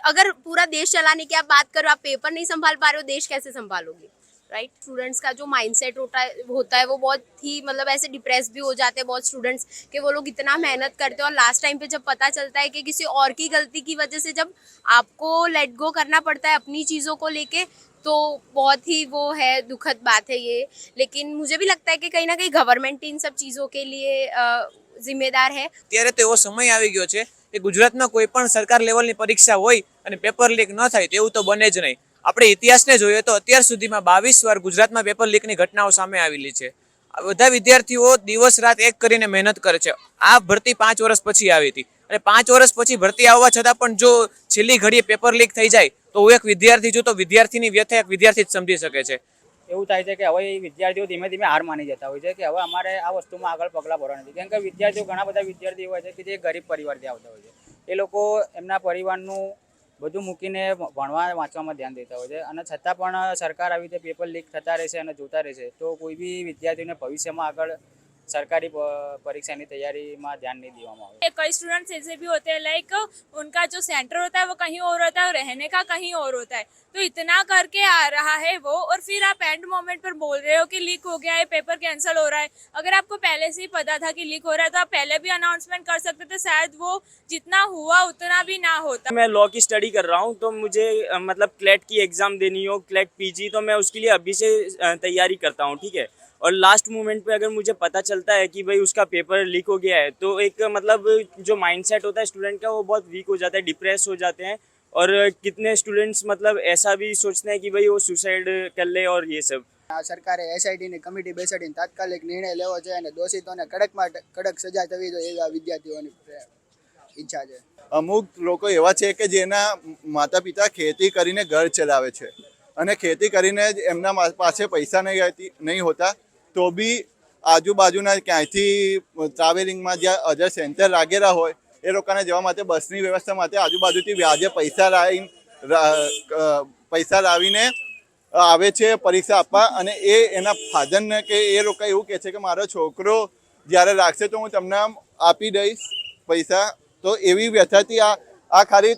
अगर पूरा देश चलाने की आप बात करो, आप पेपर नहीं संभाल पा रहे हो, देश कैसे संभालोगे? राइट। स्टूडेंट्स का जो माइंडसेट होता है वो बहुत ही मतलब ऐसे डिप्रेस भी हो जाते हैं बहुत स्टूडेंट्स, कि वो लोग इतना मेहनत करते हैं और लास्ट टाइम पे जब पता चलता है कि किसी और की गलती की वजह से जब आपको लेट गो करना पड़ता है अपनी चीज़ों को लेके, तो बहुत ही वो है, दुखद बात है ये। लेकिन मुझे भी लगता है कि कहीं ना कहीं गवर्नमेंट इन सब चीज़ों के लिए जिम्मेदार है। ત્યારે તો એવો સમય આવી ગયો છે કે ગુજરાતમાં કોઈ પણ સરકાર લેવલની પરીક્ષા હોય અને પેપર લીક ન થાય તેવું તો બને જ નહીં. આપણે ઇતિહાસને જોઈએ તો અત્યાર સુધીમાં 22 વાર ગુજરાતમાં પેપર લીકની ઘટનાઓ સામે આવેલી છે. આ બધા વિદ્યાર્થીઓ દિવસ રાત એક કરીને મહેનત કરે છે. આ ભરતી 5 વર્ષ પછી આવી હતી અને 5 વર્ષ પછી ભરતી આવવા છતાં પણ જો છેલ્લી ઘડીએ પેપર લીક થઈ જાય તો હું એક વિદ્યાર્થી છું, તો વિદ્યાર્થીની વ્યથા એક વિદ્યાર્થી જ સમજી શકે છે. એવું થાય છે કે હવે વિદ્યાર્થીઓ ધીમે ધીમે હાર માની જતા હોય છે કે હવે અમારે આ વસ્તુમાં આગળ પગલાં ભરવા નથી. કેમ કે વિદ્યાર્થીઓ ઘણા બધા વિદ્યાર્થીઓ હોય છે કે જે ગરીબ પરિવારથી આવતા હોય છે. એ લોકો એમના પરિવારનું બધું મૂકીને ભણવા વાંચવામાં ધ્યાન દેતા હોય છે, અને છતાં પણ સરકાર આવી રીતે પેપર લીક થતા રહેશે અને જોતા રહેશે તો કોઈ બી વિદ્યાર્થીઓને ભવિષ્યમાં આગળ सरकारी परीक्षा की तैयारी में ध्यान नहीं दिया। कई स्टूडेंट्स ऐसे भी होते हैं लाइक उनका जो सेंटर होता है वो कहीं और होता है और रहने का कहीं और होता है, तो इतना करके आ रहा है वो, और फिर आप एंड मोमेंट पर बोल रहे हो कि लीक हो गया है, पेपर कैंसिल हो रहा है। अगर आपको पहले से ही पता था कि लीक हो रहा है तो आप पहले भी अनाउंसमेंट कर सकते थे, शायद वो जितना हुआ उतना भी ना होता। मैं लॉ की स्टडी कर रहा हूँ, तो मुझे मतलब क्लेट की एग्ज़ाम देनी हो, क्लेट पीजी, तो मैं उसके लिए अभी से तैयारी करता हूँ, ठीक है। और लास्ट मोमेंट पे अगर मुझे पता चलता है कि भाई उसका पेपर लीक हो गया है तो एक मतलब जो माइंडसेट होता है स्टूडेंट का वो बहुत वीक हो जाता है, डिप्रेस हो जाते हैं। और कितने स्टूडेंट्स मतलब ऐसा भी सोचते हैं कि भाई वो सुसाइड कर ले और ये सब। सरकारे एसआईटी ની કમિટી બેસાડીને તાત્કાલિક નિર્ણય લેવો જોઈએ અને દોષિતોને કડકમાં કડક સજા થવી જોઈએ એવા વિદ્યાર્થીઓની ઈચ્છા છે. અમુક લોકો એવા છે કે જેના માતા પિતા ખેતી કરીને ઘર ચલાવે છે અને ખેતી કરીને જ એમના પાસે પૈસા નહીં હોતા તો બી આજુબાજુના ક્યાંયથી ટ્રાવેલિંગમાં જ્યાં અધર સેન્ટર લાગેલા હોય એ લોકોને જવા માટે બસની વ્યવસ્થા માટે આજુબાજુથી વ્યાજે પૈસા લાવીને આવે છે પરીક્ષા આપવા, અને એના ફાધરને કે એ લોકો એવું કહે છે કે મારો છોકરો જ્યારે લાગશે તો હું તમને આપી દઈશ પૈસા. તો એવી વ્યથાથી આ ખાલી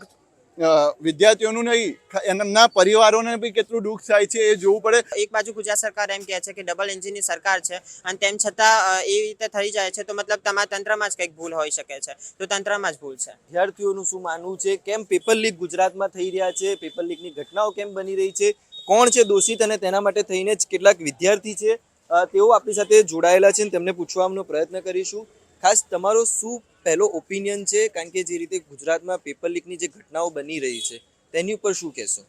વિદ્યાર્થીઓનું નહીં, એમના પરિવારોને બી કેટલું દુઃખ થાય છે એ જોવું પડે. એક બાજુ ગુજરાત સરકાર એમ કહે છે કે ડબલ એન્જિનની સરકાર છે અને તેમ છતાં એવી રીતે થઈ જાય છે, તો મતલબ તમારા તંત્રમાં જ કંઈક ભૂલ હોઈ શકે છે, તો તંત્રમાં જ ભૂલ છે. વિદ્યાર્થીઓનું શું માનવું છે, કેમ પેપર લીક ગુજરાતમાં થઈ રહ્યા છે, પેપર લીકની ઘટનાઓ કેમ બની રહી છે, કોણ છે દોષિત અને તેના માટે થઈને જ કેટલાક વિદ્યાર્થી છે તેઓ આપણી સાથે જોડાયેલા છે, તેમને પૂછવાનો પ્રયત્ન કરીશું. ખાસ તમારો શું પહેલો ઓપિનિયન છે, કારણ કે જે રીતે ગુજરાતમાં પેપર લીકની જે ઘટનાઓ બની રહી છે તેની ઉપર શું કહેશો?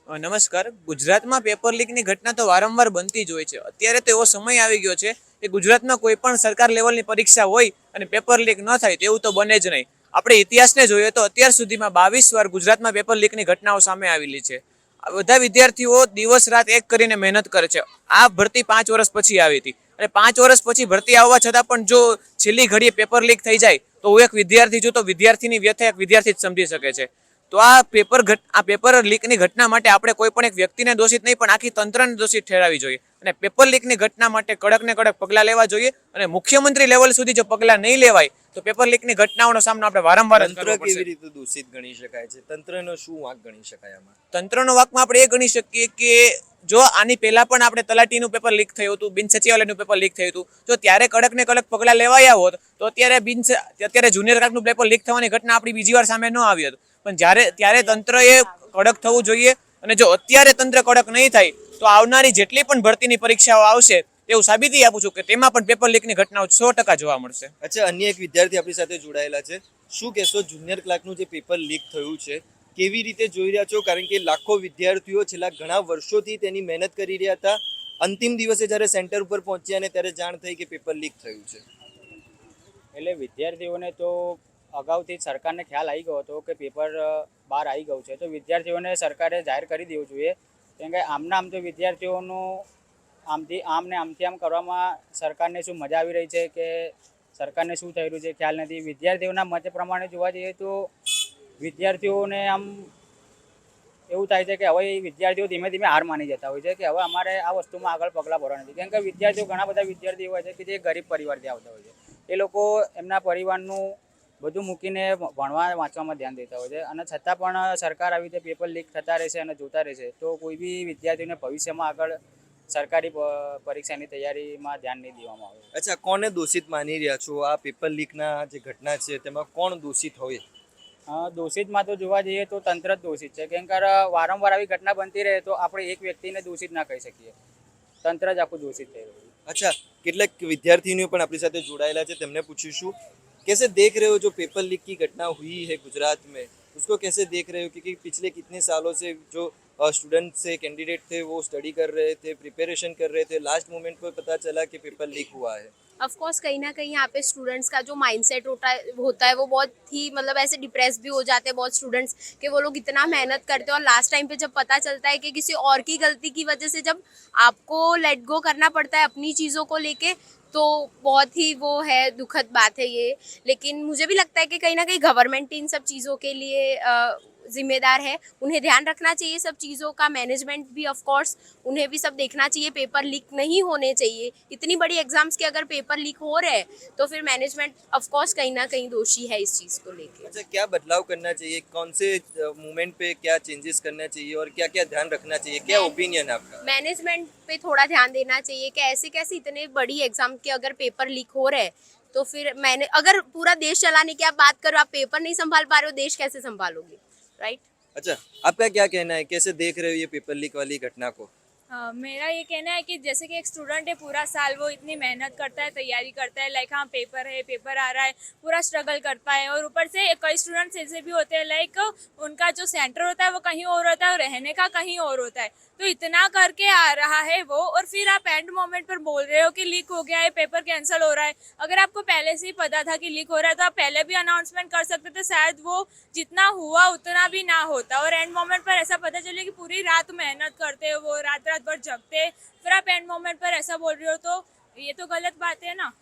નમસ્કાર. ગુજરાતમાં પેપર લીકની ઘટના તો વારંવાર બનતી જ હોય છે. અત્યારે તો એવો સમય આવી ગયો છે કે ગુજરાતમાં કોઈ પણ સરકાર લેવલની પરીક્ષા હોય અને પેપર લીક ન થાય તેવું તો બને જ નહીં. આપણે ઇતિહાસને જોઈએ તો અત્યાર સુધીમાં 22 વાર ગુજરાતમાં પેપર લીકની ઘટનાઓ સામે આવેલી છે. આ બધા વિદ્યાર્થીઓ દિવસ રાત એક કરીને મહેનત કરે છે. આ ભરતી 5 વર્ષ પછી આવી હતી અને 5 વર્ષ પછી ભરતી આવવા છતાં પણ જો છેલ્લી ઘડીએ પેપર લીક થઈ જાય તો હું એક વિદ્યાર્થી છું, તો વિદ્યાર્થીની વ્યથા એક વિદ્યાર્થી જ સમજી શકે છે. તો આ પેપર લીકની ઘટના માટે આપણે કોઈ પણ એક વ્યક્તિને દોષિત નહીં પણ આખી તંત્રને દોષિત ઠેરાવી જોઈએ, અને પેપર લીકની ઘટના માટે કડક ને કડક પગલાં લેવા જોઈએ. અને મુખ્યમંત્રી લેવલ સુધી જો પગલાં નહીં લેવાય તો પેપર લીકની ઘટનાઓનો સામનો આપણે વારંવાર તંત્ર કેવી રીતે દોષિત ગણી શકાય છે, તંત્રનો શું વાંક ગણી શકાય આમાં? તંત્રનો વાંકમાં આપણે એ ગણી શકીએ કે જો આની પહેલા પણ આપણે તલાટીનું પેપર લીક થયું હતું, બિન સચિવાલયનું પેપર લીક થયું હતું, જો ત્યારે કડક ને કડક પગલાં લેવાયા હોત તો અત્યારે જુનિયર ક્લાર્કનું પેપર લીક થવાની ઘટના આપણી બીજી વાર સામે ન આવી હતી. પણ ત્યારે તંત્રએ કડક થવું જોઈએ, અને જો અત્યારે તંત્ર કડક નહીં થાય તો આવનારી જેટલી પણ ભરતીની પરીક્ષાઓ આવશે એવું સાબિતી આપું છું કે તેમાં પણ પેપર લીકની ઘટનાઓ 100% જોવા મળશે. અચ્છા, અન્ય એક વિદ્યાર્થી આપણી સાથે જોડાયેલા છે. શું કહેશો, જુનિયર ક્લાર્કનું જે પેપર લીક થયું છે કેવી રીતે જોઈ રહ્યા છો? કારણ કે લાખો વિદ્યાર્થીઓ છેલ્લા ઘણા વર્ષોથી તેની મહેનત કરી રહ્યા હતા, અંતિમ દિવસે જ્યારે સેન્ટર ઉપર પહોંચ્યા અને ત્યારે જાણ થઈ કે પેપર લીક થયું છે. એટલે વિદ્યાર્થીઓને તો અગાઉથી સરકારને ખ્યાલ આવી ગયો હતો કે પેપર બહાર આવી ગયું છે, તો વિદ્યાર્થીઓને સરકારે જાહેર કરી દેવું જોઈએ. કેમ કે આમ તો વિદ્યાર્થીઓનું આમથી આમ કરવામાં સરકારને શું મજા આવી રહી છે કે સરકારને શું થઈ રહ્યું છે ખ્યાલ નથી. વિદ્યાર્થીઓના મત પ્રમાણે જોવા જઈએ તો વિદ્યાર્થીઓને આમ એવું થાય છે કે હવે વિદ્યાર્થીઓ ધીમે ધીમે હાર માની જતા હોય છે કે હવે અમારે આ વસ્તુમાં આગળ પગલાં ભરવા નથી. કેમ કે વિદ્યાર્થીઓ ઘણા બધા વિદ્યાર્થીઓ હોય છે કે જે ગરીબ પરિવારથી આવતા હોય છે, એ લોકો એમના પરિવારનું બધું મૂકીને ભણવા વાંચવામાં ધ્યાન દેતા હોય છે અને છતાં પણ સરકાર આવી રીતે પેપર લીક થતા રહેશે અને જોતા રહેશે તો કોઈ બી વિદ્યાર્થીઓને ભવિષ્યમાં આગળ સરકારી પરીક્ષાની તૈયારીમાં ધ્યાન નહીં દેવામાં આવે. અચ્છા, કોને દોષિત માની રહ્યા છો? આ પેપર લીકના જે ઘટના છે તેમાં કોણ દોષિત હોય? દોષિતમાં તો જોવા જઈએ તો તંત્ર જ દોષિત છે, કેમ કે વારંવાર આવી ઘટના બનતી રહે તો આપણે એક વ્યક્તિને દોષિત ના કહી શકીએ, તંત્ર જ આખું દોષિત થઈ રહ્યું છે. अच्छा, કેટલાક વિદ્યાર્થીઓ પણ આપણી સાથે જોડાયેલા છે, તેમને પૂછીશું कैसे देख रहे हो जो पेपर लीक की घटना हुई है गुजरात में, उसको कैसे देख रहे हो? क्योंकि पिछले कितने सालों से जो स्टूडेंट से कैंडिडेट थे वो स्टडी कर रहे थे, प्रिपरेशन कर रहे थे, लास्ट मोमेंट पर पता चला कि पेपर लीक हुआ है. ऑफ कोर्स कहीं ना कहीं यहाँ पे स्टूडेंट्स का जो माइंडसेट होता है वो बहुत ही मतलब ऐसे डिप्रेस भी हो जाते हैं बहुत स्टूडेंट्स कि वो लोग इतना मेहनत करते हैं और लास्ट टाइम पे जब पता चलता है कि किसी और की गलती की वजह से जब आपको लेट गो करना पड़ता है अपनी चीज़ों को लेके तो बहुत ही वो है, दुखद बात है ये. लेकिन मुझे भी लगता है कि कहीं ना कहीं गवर्नमेंट इन सब चीज़ों के लिए जिम्मेदार है, उन्हें ध्यान रखना चाहिए सब चीज़ों का. मैनेजमेंट भी ऑफ कोर्स उन्हें भी सब देखना चाहिए, पेपर लीक नहीं होने चाहिए. इतनी बड़ी एग्जाम्स के अगर पेपर लीक हो रहे हैं तो फिर मैनेजमेंट ऑफ कोर्स कहीं ना कहीं दोषी है इस चीज़ को लेके. अच्छा, क्या बदलाव करना चाहिए? कौन से मोमेंट पे क्या चेंजेस करना चाहिए और क्या क्या ध्यान रखना चाहिए? क्या ओपिनियन आपका? मैनेजमेंट पे थोड़ा ध्यान देना चाहिए कि ऐसे कैसे इतने बड़ी एग्जाम के अगर पेपर लीक हो रहे हैं तो फिर मैंने अगर पूरा देश चलाने की आप बात करो, आप पेपर नहीं संभाल पा रहे हो, देश कैसे संभालोगे, राइट? अच्छा, आपका क्या कहना है? कैसे देख रहे हो ये पेपर लीक वाली घटना को? मेरा ये कहना है कि जैसे कि एक स्टूडेंट है पूरा साल वो इतनी मेहनत करता है, तैयारी करता है, लाइक हाँ पेपर है, पेपर आ रहा है, पूरा स्ट्रगल करता है और ऊपर से कई स्टूडेंट्स ऐसे भी होते हैं लाइक उनका जो सेंटर होता है वो कहीं और होता है और रहने का कहीं और होता है, तो इतना करके आ रहा है वो और फिर आप एंड मोमेंट पर बोल रहे हो कि लीक हो गया है, पेपर कैंसिल हो रहा है. अगर आपको पहले से ही पता था कि लीक हो रहा है तो आप पहले भी अनाउंसमेंट कर सकते थे, शायद वो जितना हुआ उतना भी ना होता. और एंड मोमेंट पर ऐसा पता चले कि पूरी रात मेहनत करते हो, वो रात रात भर जगते, फिर आप एंड मोमेंट पर ऐसा बोल रहे हो तो ये तो गलत बात है ना.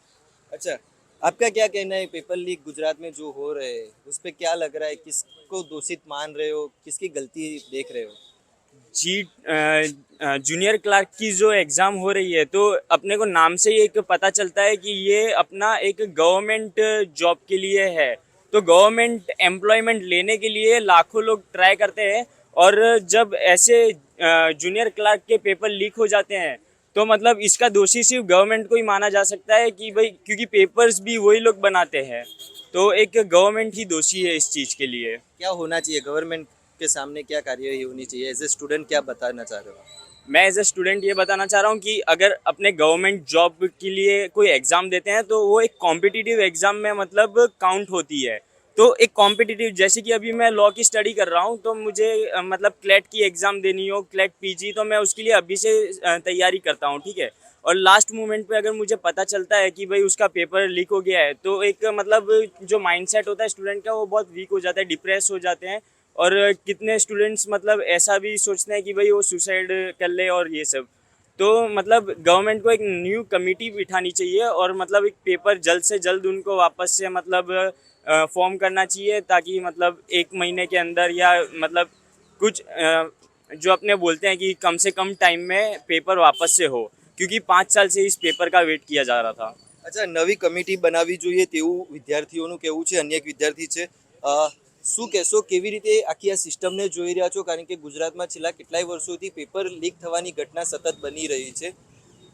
अच्छा, आपका क्या कहना है? पेपर लीक गुजरात में जो हो रहे हैं उस पर क्या लग रहा है? किसको दोषित मान रहे हो? किसकी गलती देख रहे हो? जी, जूनियर क्लार्क की जो एग्ज़ाम हो रही है तो अपने को नाम से ही एक पता चलता है कि ये अपना एक गवर्नमेंट जॉब के लिए है. तो गवर्नमेंट एम्प्लॉयमेंट लेने के लिए लाखों लोग ट्राई करते हैं और जब ऐसे जूनियर क्लार्क के पेपर लीक हो जाते हैं तो मतलब इसका दोषी सिर्फ गवर्नमेंट को ही माना जा सकता है कि भाई क्योंकि पेपर्स भी वही लोग बनाते हैं, तो एक गवर्नमेंट ही दोषी है इस चीज़ के लिए. क्या होना चाहिए? गवर्नमेंट के सामने क्या कार्यवाही होनी चाहिए? एज ए स्टूडेंट क्या बताना चाह रहे हो? मैं एज ए स्टूडेंट ये बताना चाह रहा हूँ कि अगर अपने गवर्नमेंट जॉब के लिए कोई एग्ज़ाम देते हैं तो वो एक कॉम्पिटिटिव एग्ज़ाम में मतलब काउंट होती है. तो एक कॉम्पिटिटिव, जैसे कि अभी मैं लॉ की स्टडी कर रहा हूँ तो मुझे मतलब क्लेट की एग्ज़ाम देनी हो, क्लेट पीजी, तो मैं उसके लिए अभी से तैयारी करता हूँ, ठीक है. और लास्ट मोमेंट पे अगर मुझे पता चलता है कि भाई उसका पेपर लीक हो गया है तो एक मतलब जो माइंडसेट होता है स्टूडेंट का वो बहुत वीक हो जाता है, डिप्रेस हो जाते हैं. और कितने स्टूडेंट्स मतलब ऐसा भी सोचते हैं कि भाई वो सुसाइड कर ले और ये सब. तो मतलब गवर्नमेंट को एक न्यू कमेटी बिठानी चाहिए और मतलब एक पेपर जल्द से जल्द उनको वापस से मतलब फॉर्म करना चाहिए ताकि मतलब 1 महीने के अंदर या मतलब कुछ जो अपने बोलते हैं कि कम से कम टाइम में पेपर वापस से हो, क्योंकि 5 साल से इस पेपर का वेट किया जा रहा था. अच्छा, નવી કમિટી બનાવવી જોઈએ તેવું વિદ્યાર્થીઓનું કહેવું છે. અન્ય એક વિદ્યાર્થી છે, શું કહેશો? કેવી રીતે આખી આ સિસ્ટમને જોઈ રહ્યા છો? કારણ કે ગુજરાતમાં છેલ્લા કેટલાય વર્ષોથી પેપર લીક થવાની ઘટના સતત બની રહી છે.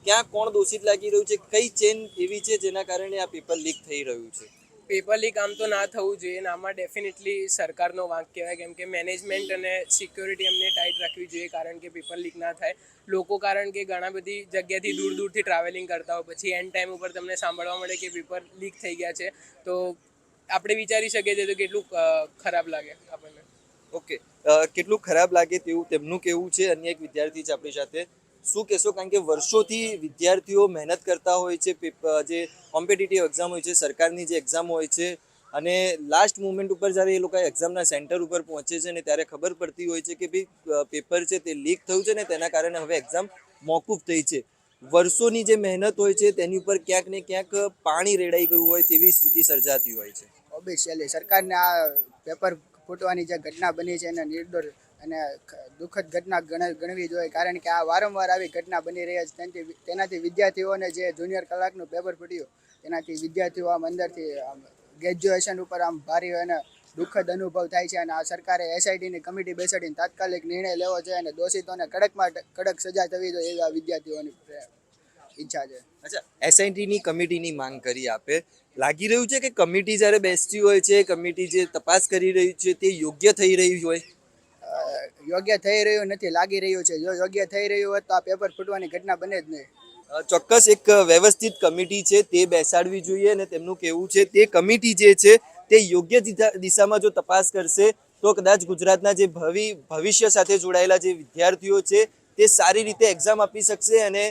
ક્યાં કોણ દોષિત લાગી રહ્યું છે? કઈ ચેન એવી છે જેના કારણે આ પેપર લીક થઈ રહ્યું છે? પેપર લીક આમ તો ના થવું જોઈએ ને આમાં ડેફિનેટલી સરકારનો વાંક કહેવાય, કેમ કે મેનેજમેન્ટ અને સિક્યોરિટી એમને ટાઈટ રાખવી જોઈએ કારણ કે પેપર લીક ના થાય. લોકો કારણ કે ઘણા બધી જગ્યાથી દૂર દૂરથી ટ્રાવેલિંગ કરતા હોય, પછી એન્ડ ટાઈમ ઉપર તમને સાંભળવા મળે કે પેપર લીક થઈ ગયા છે તો આપણે વિચારી શકીએ છીએ તો કેટલું ખરાબ લાગે આપણને. ઓકે, કેટલું ખરાબ લાગે તેવું તેમનું કહેવું છે. અન્ય એક વિદ્યાર્થી છે આપણી સાથે. શું કહેશો? કારણ કે વર્ષોથી વિદ્યાર્થીઓ મહેનત કરતા હોય છે, જે કોમ્પિટિટિવ એક્ઝામ હોય છે, સરકારની જે એક્ઝામ હોય છે, અને લાસ્ટ મોમેન્ટ ઉપર જ્યારે એ લોકો એક્ઝામના સેન્ટર ઉપર પહોંચે છે ને ત્યારે ખબર પડતી હોય છે કે ભાઈ પેપર છે તે લીક થયું છે ને તેના કારણે હવે એક્ઝામ મોકૂફ થઈ છે. વર્ષોની જે મહેનત હોય છે તેની ઉપર ક્યાંક ને ક્યાંક પાણી રેડાઈ ગયું હોય તેવી સ્થિતિ સર્જાતી હોય છે. ઓબ્વિયસલી સરકારને આ પેપર ફૂટવાની જે ઘટના બની છે એને નિર્દોષ અને દુઃખદ ઘટના ગણવી જોઈએ, કારણ કે આ વારંવાર આવી ઘટના બની રહ્યા છે. તેનાથી વિદ્યાર્થીઓને જે જુનિયર કલાકનું પેપર ફૂટ્યું તેનાથી વિદ્યાર્થીઓ આમ અંદરથી ગ્રેજ્યુએશન ઉપર આમ ભારે અને દુઃખદ અનુભવ થાય છે. અને આ સરકારે એસઆઈટીની કમિટી બેસાડીને તાત્કાલિક નિર્ણય લેવો જોઈએ અને દોષિતોને કડકમાં કડક સજા થવી જોઈએ એવા વિદ્યાર્થીઓની ઈચ્છા છે. અચ્છા, એસઆઈટીની કમિટીની માંગ કરી આપે, લાગી રહ્યું છે કે કમિટી જ્યારે બેસતી હોય છે, કમિટી જે તપાસ કરી રહી છે તે યોગ્ય થઈ રહી હોય? યોગ્ય થઈ રહ્યું નથી, લાગી રહ્યું છે. જો યોગ્ય થઈ રહ્યું હોત તો આ પેપર ફૂટવાની ઘટના બને જ નહીં. ચોક્કસ એક વ્યવસ્થિત કમિટી છે તે બેસાડવી જોઈએ અને તેમનું કહેવું છે તે કમિટી જે છે તે યોગ્ય દિશામાં જો તપાસ કરશે તો કદાચ ગુજરાતના જે ભવિષ્ય સાથે જોડાયેલા જે વિદ્યાર્થીઓ છે તે સારી રીતે એક્ઝામ આપી શકશે અને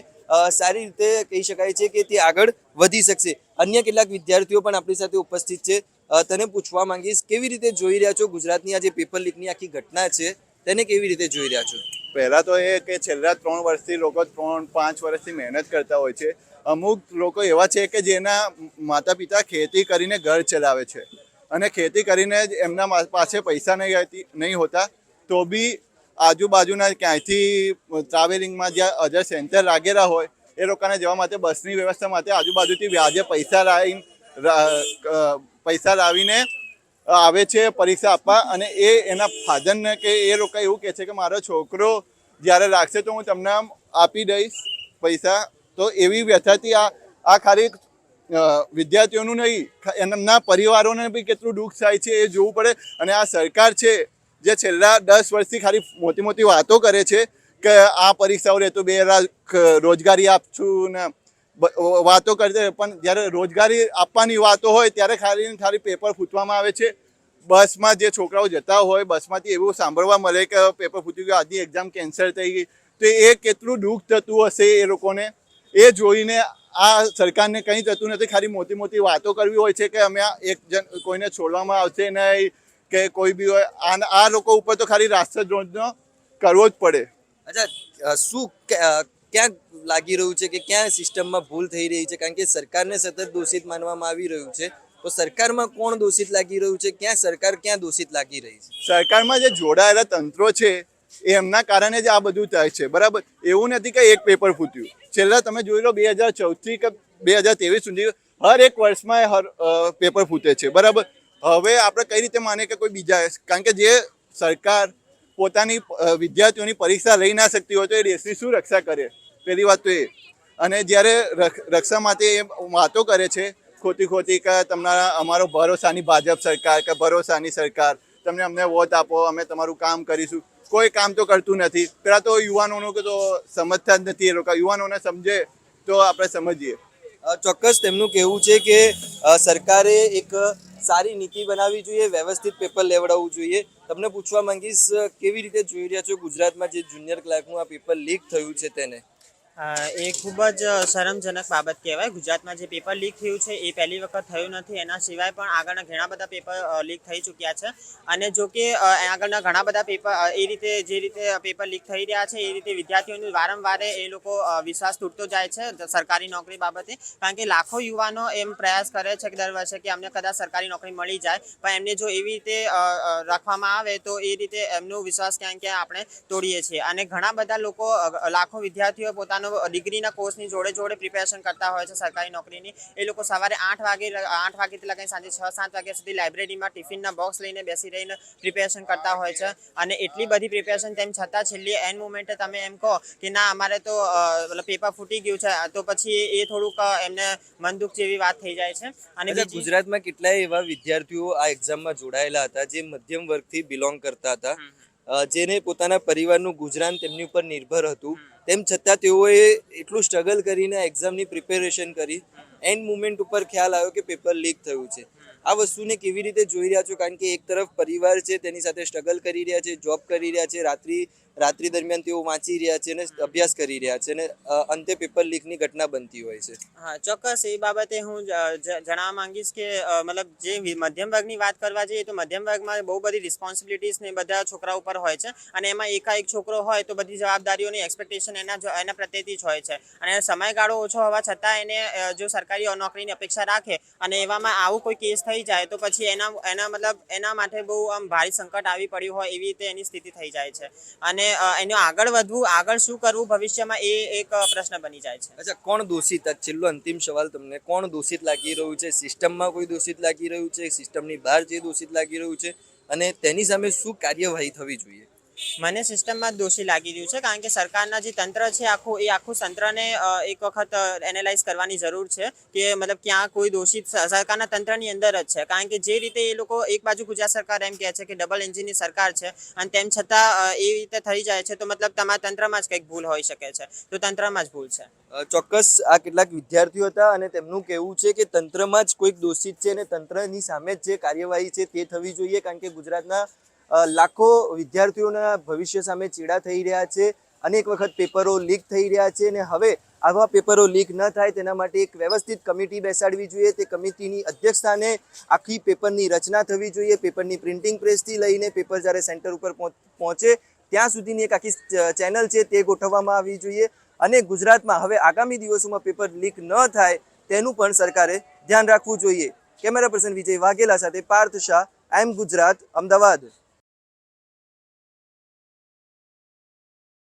સારી રીતે કહી શકાય છે કે તે આગળ વધી શકશે. અન્ય કેટલાક વિદ્યાર્થીઓ પણ આપણી સાથે ઉપસ્થિત છે. તને પૂછવા માંગીશ, કેવી રીતે જોઈ રહ્યા છો ગુજરાતની આ જે પેપર લીકની આખી ઘટના છે તેને કેવી રીતે જોઈ રહ્યા છો? પહેલાં તો એ કે છેલ્લા 3 વર્ષથી લોકો 3-5 વર્ષથી મહેનત કરતા હોય છે. અમુક લોકો એવા છે કે જેના માતા પિતા ખેતી કરીને ઘર ચલાવે છે અને ખેતી કરીને જ એમના પાસે પૈસા નહીં હોતા તો બી આજુબાજુના ક્યાંયથી ટ્રાવેલિંગમાં જ્યાં અધર સેન્ટર લાગેલા હોય એ લોકોને જવા માટે બસની વ્યવસ્થા માટે આજુબાજુથી વ્યાજે પૈસા લાવીને આવે છે પરીક્ષા આપવા. અને એના ફાધરને કે એ લોકો એવું કહે છે કે મારો છોકરો જ્યારે લાગશે તો હું તમને આપી દઈશ પૈસા. તો એવી વ્યથાથી આ ખાલી વિદ્યાર્થીઓનું નહીં, એમના પરિવારોને બી કેટલું દુઃખ થાય છે એ જોવું પડે. અને આ સરકાર છે જે છેલ્લા 10 વર્ષથી ખાલી મોટી મોટી વાતો કરે છે કે આ પરીક્ષાઓ રહેતો 2 લાખ રોજગારી આપશું ને વાતો કરશે, પણ જ્યારે રોજગારી આપવાની વાતો હોય ત્યારે ખાલી પેપર ફૂટવામાં આવે છે. બસમાં જે છોકરાઓ જતા હોય બસમાંથી એવું સાંભળવા મળે કે પેપર ફૂટી ગયું, આજની એક્ઝામ કેન્સલ થઈ ગઈ. તો એ કેટલું દુઃખ થતું હશે એ લોકોને. એ જોઈને આ સરકારને કંઈ થતું નથી, ખાલી મોટી મોટી વાતો કરવી હોય છે કે અમે કોઈને છોડવામાં આવશે નહીં કે કોઈ બી હોય. આ લોકો ઉપર તો ખાલી રાષ્ટ્રદ્રોહનો કરવો જ પડે. અચ્છા, શું ક્યાં લાગી રહ્યું છે કે ક્યાં સિસ્ટમમાં ભૂલ થઈ રહી છે? કારણ કે સરકારને સતત દોષિત માનવામાં આવી રહ્યું છે, તો સરકારમાં કોણ દોષિત લાગી રહ્યું છે? સરકાર ક્યાં દોષિત લાગી રહી છે? સરકારમાં જે જોડાયેલા તંત્રો છે એમના કારણે જ આ બધું થાય છે. બરાબર, એવું નથી કે એક પેપર ફૂટ્યું. છેલ્લા તમે જોઈ લો 2014થી કે 2023 સુધી હર એક વર્ષમાં પેપર ફૂટે છે. બરાબર, હવે આપણે કઈ રીતે માને કે કોઈ બીજા? કારણ કે જે સરકાર પોતાની વિદ્યાર્થીઓની પરીક્ષા લઈ ના શકતી હોય તો એ દેશની શું રક્ષા કરે? પહેલી વાત તો એ. અને જ્યારે રક્ષા માટે એ વાતો કરે છે ખોટી કે તમારા અમારો ભરોસાની ભાજપ સરકાર કે ભરોસાની સરકાર, તમને અમને વોટ આપો, અમે તમારું કામ કરીશું. કોઈ કામ તો કરતું નથી. પેલા તો યુવાનોનું તો સમજતા જ નથી. એ લોકો યુવાનોને સમજે તો આપણે સમજીએ. ચોક્કસ તેમનું કહેવું છે કે સરકારે એક સારી નીતિ બનાવવી જોઈએ, વ્યવસ્થિત પેપર લેવડાવવું જોઈએ. તમને પૂછવા માંગીશ, કેવી રીતે જોઈ રહ્યા છો ગુજરાતમાં જે જુનિયર ક્લાર્કનું આ પેપર લીક થયું છે તેને? એ ખૂબ જ શરમજનક બાબત કહેવાય. ગુજરાતમાં જે પેપર લીક થયું છે એ પહેલી વખત થયું નથી. એના સિવાય પણ આગળના ઘણા બધા પેપર લીક થઈ ચૂક્યા છે. અને જો કે આગળના ઘણા બધા પેપર જે રીતે પેપર લીક થઈ રહ્યા છે એ રીતે વિદ્યાર્થીઓનું વારંવાર એ લોકો વિશ્વાસ તૂટતો જાય છે સરકારી નોકરી બાબતે. કારણ કે લાખો યુવાનો એમ પ્રયાસ કરે છે કે દર વર્ષે કે અમને કદાચ સરકારી નોકરી મળી જાય, પણ એમને જો એવી રીતે રાખવામાં આવે તો એ રીતે એમનો વિશ્વાસ ક્યાંક આપણે તોડીએ છીએ. અને ઘણા બધા લોકો, લાખો વિદ્યાર્થીઓ પોતાના ડિગ્રીના કોર્સની જોડે પ્રિપેરેશન કરતા હોય છે સરકારી નોકરીની. એ લોકો સવારે 8 વાગ્યાથી લઈને સાંજે 6-7 વાગ્યા સુધી લાઇબ્રેરીમાં ટિફિનના બોક્સ લઈને બેસી રહીને પ્રિપેરેશન કરતા હોય છે. અને એટલી બધી પ્રિપેરેશન તેમ છતાં છેલ્લી એન્ડ મોમેન્ટે તમે એમ કહો કે ના અમારે તો પેપર ફૂટી ગયું છે, તો પછી એ થોડુંક એમને મન દુઃખ જેવી વાત થઈ જાય છે. અને ગુજરાતમાં કેટલાય એવા વિદ્યાર્થીઓ આ એક્ઝામમાં જોડાયેલા હતા જે મધ્યમ વર્ગથી બિલોંગ કરતા હતા, જેને પોતાના પરિવારનું ગુજરાન તેમની ઉપર નિર્ભર હતું. તેમ છતાં તેઓએ એટલું સ્ટ્રગલ કરીને એક્ઝામની પ્રિપેરેશન કરી. એન્ડ મુમેન્ટ ઉપર ખ્યાલ આવ્યો કે પેપર લીક થયું છે. આ વસ્તુને કેવી રીતે જોઈ રહ્યા છો? કારણ કે એક તરફ પરિવાર છે તેની સાથે સ્ટ્રગલ કરી રહ્યા છે, જોબ કરી રહ્યા છે, રાત્રિ દરમિયાન તેઓ વાંચી રહ્યા છે અને અભ્યાસ કરી રહ્યા છે, અને અંતે પેપર લીકની ઘટના બનતી હોય છે. હા, ચોક્કસ એ બાબતે હું જણાવવા માંગીશ કે મતલબ જે મધ્યમ વર્ગની વાત કરવા જઈએ તો મધ્યમ વર્ગમાં બહુ બધી રિસ્પોન્સિબિલિટીઝ ને બધા છોકરા ઉપર હોય છે. અને એમાં એકાએક છોકરો હોય તો બધી જવાબદારીઓની એક્સપેક્ટેશન એના પ્રત્યેથી જ હોય છે. અને સમયગાળો ઓછો હોવા છતાં એને જો સરકાર સરકારી નોકરીની અપેક્ષા રાખે અને એવામાં આવું કોઈ કેસ થઈ જાય તો પછી એના માટે બહુ આમ ભારે સંકટ આવી પડ્યું હોય એવી રીતે એની સ્થિતિ થઈ જાય છે અને એનું આગળ વધવું, આગળ શું કરવું ભવિષ્યમાં એ એક પ્રશ્ન બની જાય છે. અચ્છા, કોણ દોષિત? આ છેલ્લો અંતિમ સવાલ તમને, કોણ દોષિત લાગી રહ્યું છે? સિસ્ટમમાં કોઈ દોષિત લાગી રહ્યું છે? સિસ્ટમની બહાર જે દોષિત લાગી રહ્યું છે અને તેની સામે શું કાર્યવાહી થવી જોઈએ? મને સિસ્ટમમાં જ દોષી લાગી રહ્યું છે, કારણ કે સરકારના જે તંત્ર છે આખું તંત્રને એક વખત એનાલાઇઝ કરવાની જરૂર છે કે મતલબ ક્યાં કોઈ દોષિત સરકારના તંત્રની અંદર જ છે. કારણ કે જે રીતે એ લોકો એક બાજુ ગુજરાત સરકાર એમ કહે છે કે ડબલ એન્જિનની સરકાર છે અને તેમ છતાં એ રીતે થઈ જાય છે, તો મતલબ તમારા તંત્રમાં જ કંઈક ભૂલ હોઈ શકે છે. તો તંત્રમાં જ ભૂલ છે. ચોક્કસ આ કેટલાક વિદ્યાર્થીઓ હતા અને તેમનું કહેવું છે કે તંત્રમાં જ કોઈક દોષિત છે અને તંત્રની સામે જ જે કાર્યવાહી છે તે થવી જોઈએ, કારણ કે ગુજરાતના લાખો વિદ્યાર્થીઓના ભવિષ્ય સામે ચેડા થઈ રહ્યા છે. અનેક વખત પેપરો લીક થઈ રહ્યા છે અને હવે આવા પેપરો લીક ન થાય તેના માટે એક વ્યવસ્થિત કમિટી બેસાડવી જોઈએ. તે કમિટીની અધ્યક્ષસ્થાને આખી પેપરની રચના થવી જોઈએ. પેપરની પ્રિન્ટિંગ પ્રેસથી લઈને પેપર જ્યારે સેન્ટર ઉપર પહોંચે ત્યાં સુધીની એક આખી ચેનલ છે તે ગોઠવવામાં આવવી જોઈએ અને ગુજરાતમાં હવે આગામી દિવસોમાં પેપર લીક ન થાય તેનું પણ સરકારે ધ્યાન રાખવું જોઈએ. કેમેરા પર્સન વિજય વાઘેલા સાથે પાર્થ શાહ, આઈ એમ ગુજરાત, અમદાવાદ.